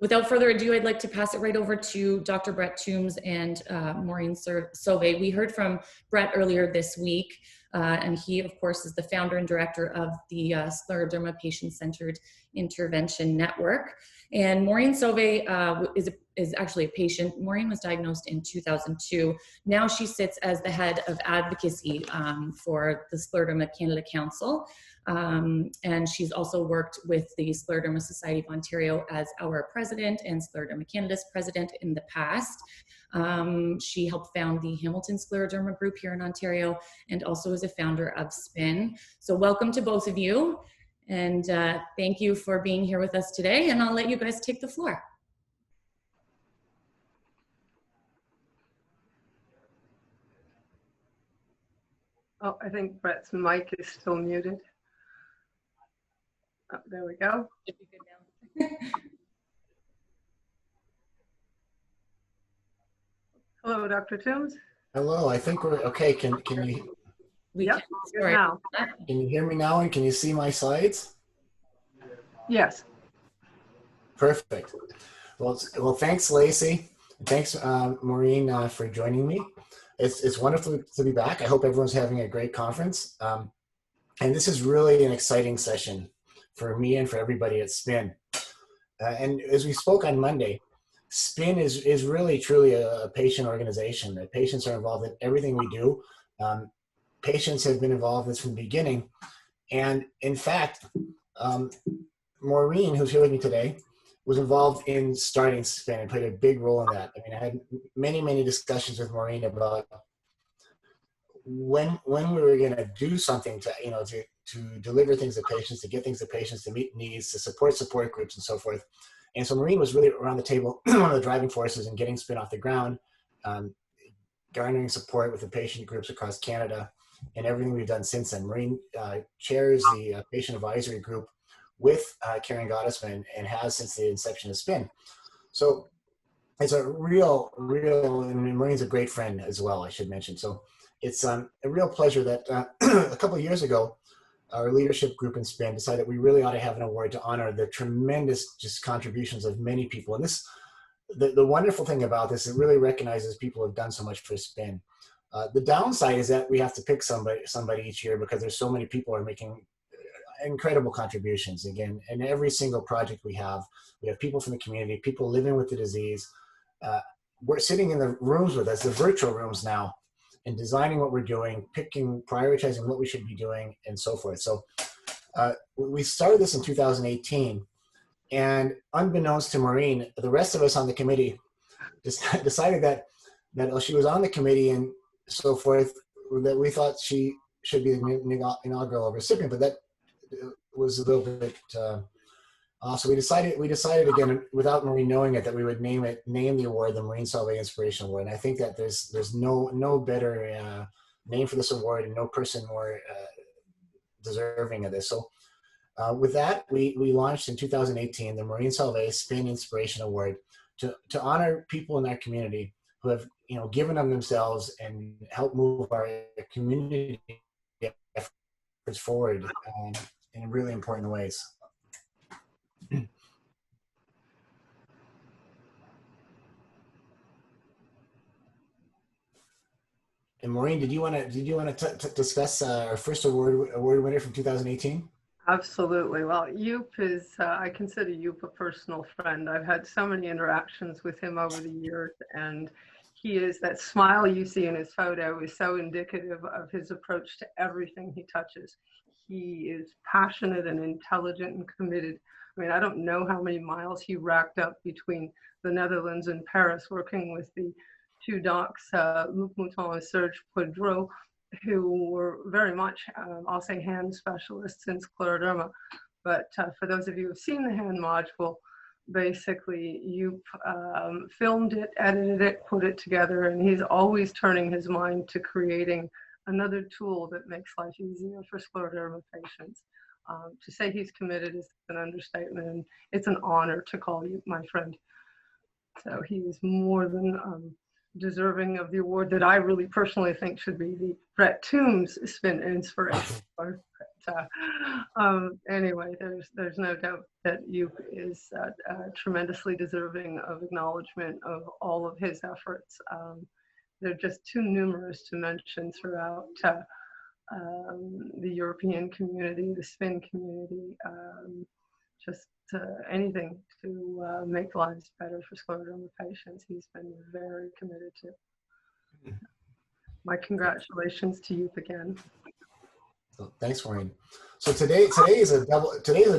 Without further ado, I'd like to pass it right over to Dr. Brett Toombs and Maureen Sauvé. We heard from Brett earlier this week, and he, of course, is the founder and director of the Scleroderma Patient-Centered Intervention Network. And Maureen Sauvé is actually a patient. Maureen was diagnosed in 2002. Now she sits as the head of advocacy for the Scleroderma Canada Council. And she's also worked with the Scleroderma Society of Ontario as our president and Scleroderma Canada's president in the past. She helped found the Hamilton Scleroderma group here in Ontario and also is a founder of SPIN. So welcome to both of you. And thank you for being here with us today. And I'll let you guys take the floor. Oh, I think Brett's mic is still muted. Oh, there we go. Hello, Dr. Toombs. Hello, I think we're okay. Can you? Yep, good now. Can you hear me now, and can you see my slides? Yes. Perfect. Well, thanks, Lacey. And thanks, Maureen, for joining me. It's wonderful to be back. I hope everyone's having a great conference. And this is really an exciting session for me and for everybody at SPIN. And as we spoke on Monday, SPIN is really truly a patient organization. The patients are involved in everything we do. Patients have been involved in this from the beginning. And in fact, Maureen, who's here with me today, was involved in starting SPIN and played a big role in that. I mean, I had many discussions with Maureen about when we were going to do something to, to deliver things to patients, to get things to patients, to meet needs, to support groups and so forth. And so Maureen was really around the table, one of the driving forces in getting SPIN off the ground, garnering support with the patient groups across Canada, and everything we've done since then. Maureen chairs the patient advisory group with Karen Gottesman and has since the inception of SPIN. So it's a real, and Maureen's a great friend as well, I should mention. So it's a real pleasure that a couple of years ago, our leadership group in SPIN decided we really ought to have an award to honor the tremendous contributions of many people. And this, the wonderful thing about this, it really recognizes people who have done so much for SPIN. The downside is that we have to pick somebody each year because there's so many people are making incredible contributions. Again, in every single project we have people from the community, people living with the disease. We're sitting in the rooms with us, the virtual rooms now, and designing what we're doing, prioritizing what we should be doing, and so forth. So we started this in 2018, and unbeknownst to Maureen, the rest of us on the committee decided that she was on the committee and so forth, that we thought she should be the inaugural recipient, but that was a little bit so we decided again, without Maureen knowing it, that we would name the award the Maureen Sauvé Inspiration Award. And I think that there's no better name for this award and no person more deserving of this. So with that, we launched in 2018 the Maureen Sauvé SPIN Inspiration Award to honor people in our community who have given of themselves and helped move our community efforts forward in really important ways. And Maureen, did you want to discuss our first award winner from 2018? Absolutely. Well, Yoop is, I consider Yoop a personal friend. I've had so many interactions with him over the years, and he is, that smile you see in his photo is so indicative of his approach to everything he touches. He is passionate and intelligent and committed. I mean, I don't know how many miles he racked up between the Netherlands and Paris working with the two docs, Luc Mouton and Serge Poudreau, who were very much, I'll say, hand specialists in scleroderma. But for those of you who've seen the hand module, basically you filmed it, edited it, put it together, and he's always turning his mind to creating another tool that makes life easier for scleroderma patients. To say he's committed is an understatement, and it's an honor to call you my friend. So he is more than deserving of the award that I really personally think should be the Brett Toombs Spin Inspiration Award. Anyway, there's no doubt that Youp is tremendously deserving of acknowledgement of all of his efforts. They're just too numerous to mention throughout the European community, the spin community, just anything to make lives better for scleroderma patients. He's been very committed to. My congratulations to Youp again. So, thanks, Maureen. So today is a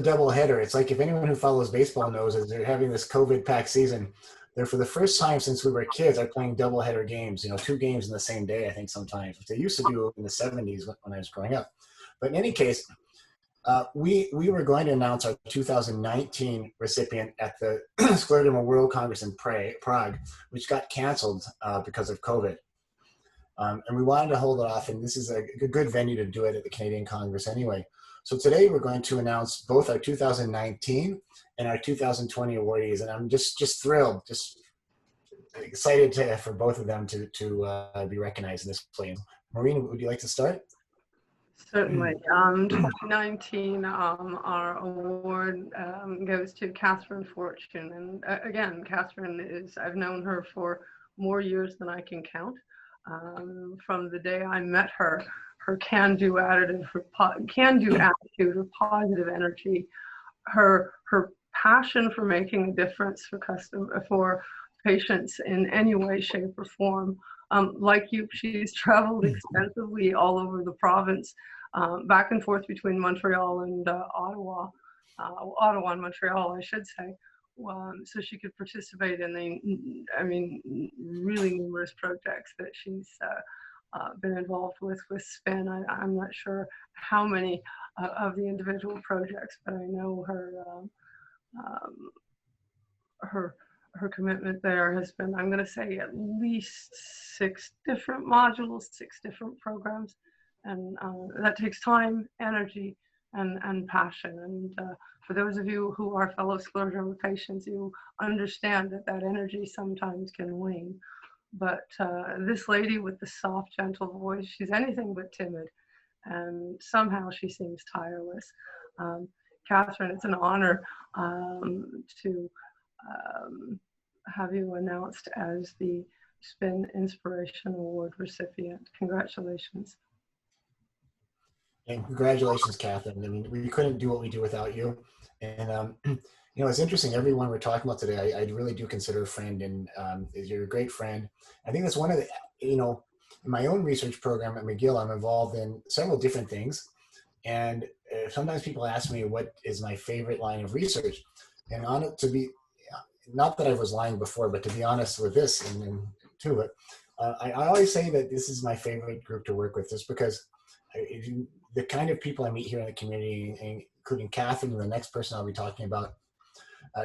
double header. It's like, if anyone who follows baseball knows, is they're having this COVID-packed season. They're, for the first time since we were kids, are playing double-header games, 2 games in the same day, I think, sometimes, which they used to do in the 70s when I was growing up. But in any case, we were going to announce our 2019 recipient at the Scleroderma World Congress in Prague, which got canceled because of COVID. And we wanted to hold it off, and this is a good venue to do it at the Canadian Congress anyway. So today we're going to announce both our 2019 and our 2020 awardees, and I'm just thrilled, just excited for both of them to be recognized in this way. Maureen, would you like to start? Certainly. 2019, our award goes to Catherine Fortuné. And again, Catherine I've known her for more years than I can count. From the day I met her can-do attitude, her positive energy, her passion for making a difference for patients in any way, shape, or form. Like you, she's traveled extensively all over the province, back and forth between Montreal and Ottawa and Montreal, I should say. So she could participate in the, really numerous projects that she's been involved with SPIN. I'm not sure how many of the individual projects, but I know her commitment there has been, I'm going to say, at least 6 different modules, 6 different programs, and that takes time, energy, and passion. And for those of you who are fellow scleroderma patients, you understand that energy sometimes can wane. But this lady with the soft, gentle voice, she's anything but timid, and somehow she seems tireless. Catherine, it's an honor to have you announced as the Spin Inspiration Award recipient. Congratulations. And congratulations, Catherine. We couldn't do what we do without you. And it's interesting. Everyone we're talking about today, I really do consider a friend, and you're a great friend. I think that's one of the, in my own research program at McGill, I'm involved in several different things. And sometimes people ask me what is my favorite line of research. And not that I was lying before, but to be honest with this, and to it, I always say that this is my favorite group to work with, just because the kind of people I meet here in the community, including Catherine and the next person I'll be talking about,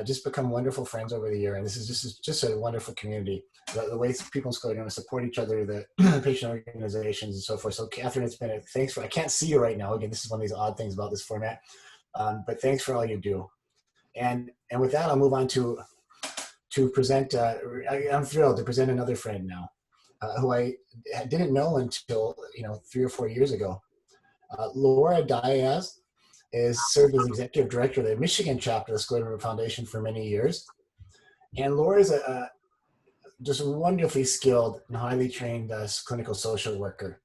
just become wonderful friends over the year. And this is just a wonderful community. The way people in Scleroderma support each other, the patient organizations and so forth. So Catherine, it's been I can't see you right now. Again, this is one of these odd things about this format, but thanks for all you do. And with that, I'll move on to present, I'm thrilled to present another friend now, who I didn't know until 3 or 4 years ago. Laura Dyas served as executive director of the Michigan chapter of the Scleroderma Foundation for many years. And Laura is just a wonderfully skilled and highly trained clinical social worker.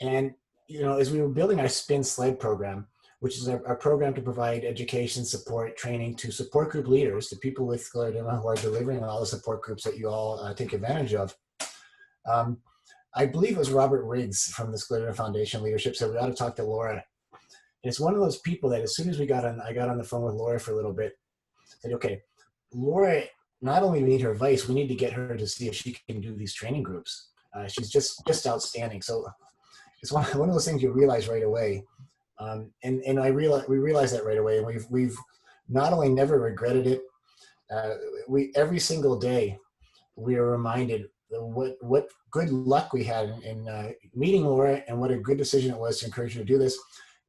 And, as we were building our Spin SLED program, which is our program to provide education, support, training to support group leaders, to people with scleroderma who are delivering on all the support groups that you all take advantage of. I believe it was Robert Riggs from the Scleroderma Foundation leadership said we ought to talk to Laura. And it's one of those people that as soon as I got on the phone with Laura for a little bit, said, okay, Laura, not only do we need her advice, we need to get her to see if she can do these training groups. She's just outstanding. So it's one of those things you realize right away. And we realized that right away, and we've not only never regretted it, every single day we are reminded what good luck we had in meeting Laura, and what a good decision it was to encourage her to do this.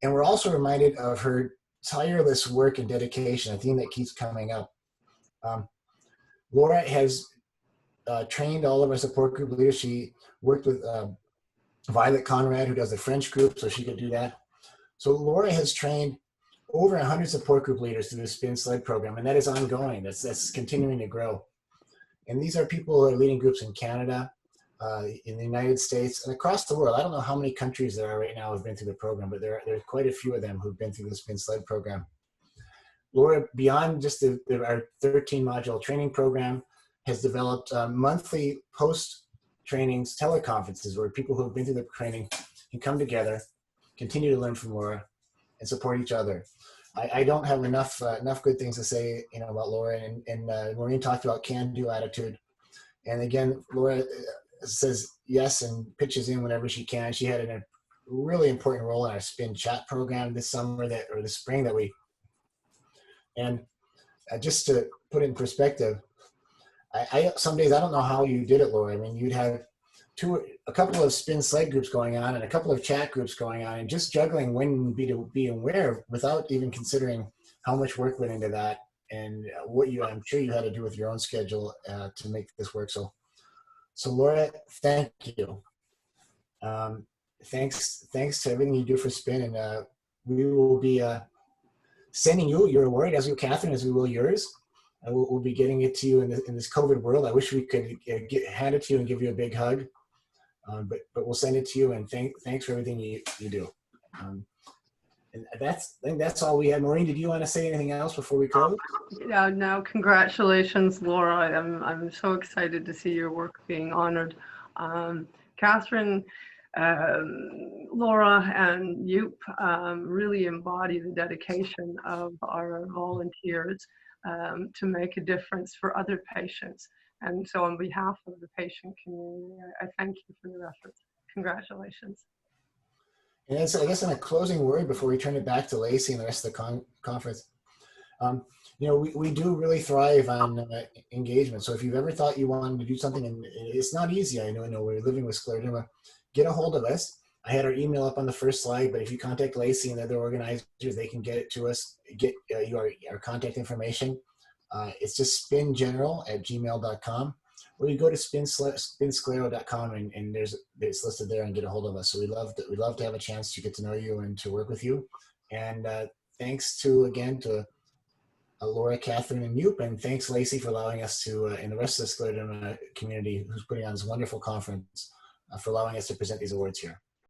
And we're also reminded of her tireless work and dedication, a theme that keeps coming up. Laura has trained all of our support group leaders. She worked with Violet Conrad, who does the French group, so she could do that. So Laura has trained over 100 support group leaders through the Spin Sled program, and that is ongoing. That's continuing to grow. And these are people who are leading groups in Canada, in the United States, and across the world. I don't know how many countries there are right now who've been through the program, but there are quite a few of them who've been through the Spin Sled program. Laura, beyond just our 13-module training program, has developed monthly post-trainings teleconferences where people who have been through the training can come together, continue to learn from Laura, and support each other. I don't have enough good things to say, about Laura, and Maureen talked about can-do attitude. And again, Laura says yes and pitches in whenever she can. She had a really important role in our Spin Chat program this spring and just to put it in perspective, some days I don't know how you did it, Laura. I mean, you'd have a couple of Spin Sled groups going on and a couple of chat groups going on, and just juggling when to be and where without even considering how much work went into that and what I'm sure you had to do with your own schedule to make this work. So Laura, thank you. Thanks to everything you do for Spin, and we will be sending you your award, as will Catherine, as we will yours. We'll be getting it to you in this COVID world. I wish we could hand it to you and give you a big hug, but we'll send it to you, and thanks for everything you do. And I think that's all we have. Maureen, did you want to say anything else before we close? Yeah, no, congratulations, Laura. I'm so excited to see your work being honored. Catherine, Laura, and Yoop really embody the dedication of our volunteers to make a difference for other patients. And so on behalf of the patient community, I thank you for your efforts. Congratulations. And I guess in a closing word before we turn it back to Lacey and the rest of the conference, we do really thrive on engagement. So if you've ever thought you wanted to do something, and it's not easy, I know we're living with scleroderma, get a hold of us. I had our email up on the first slide, but if you contact Lacey and the other organizers, they can get it to us, get our contact information. It's just spingeneral@gmail.com. Or you go to spinsclero.com and it's listed there and get a hold of us. So we'd love to have a chance to get to know you and to work with you. And thanks again to Laura, Catherine, and Yoop, and thanks Lacey for allowing us to, and the rest of the scleroderma community who's putting on this wonderful conference, for allowing us to present these awards here.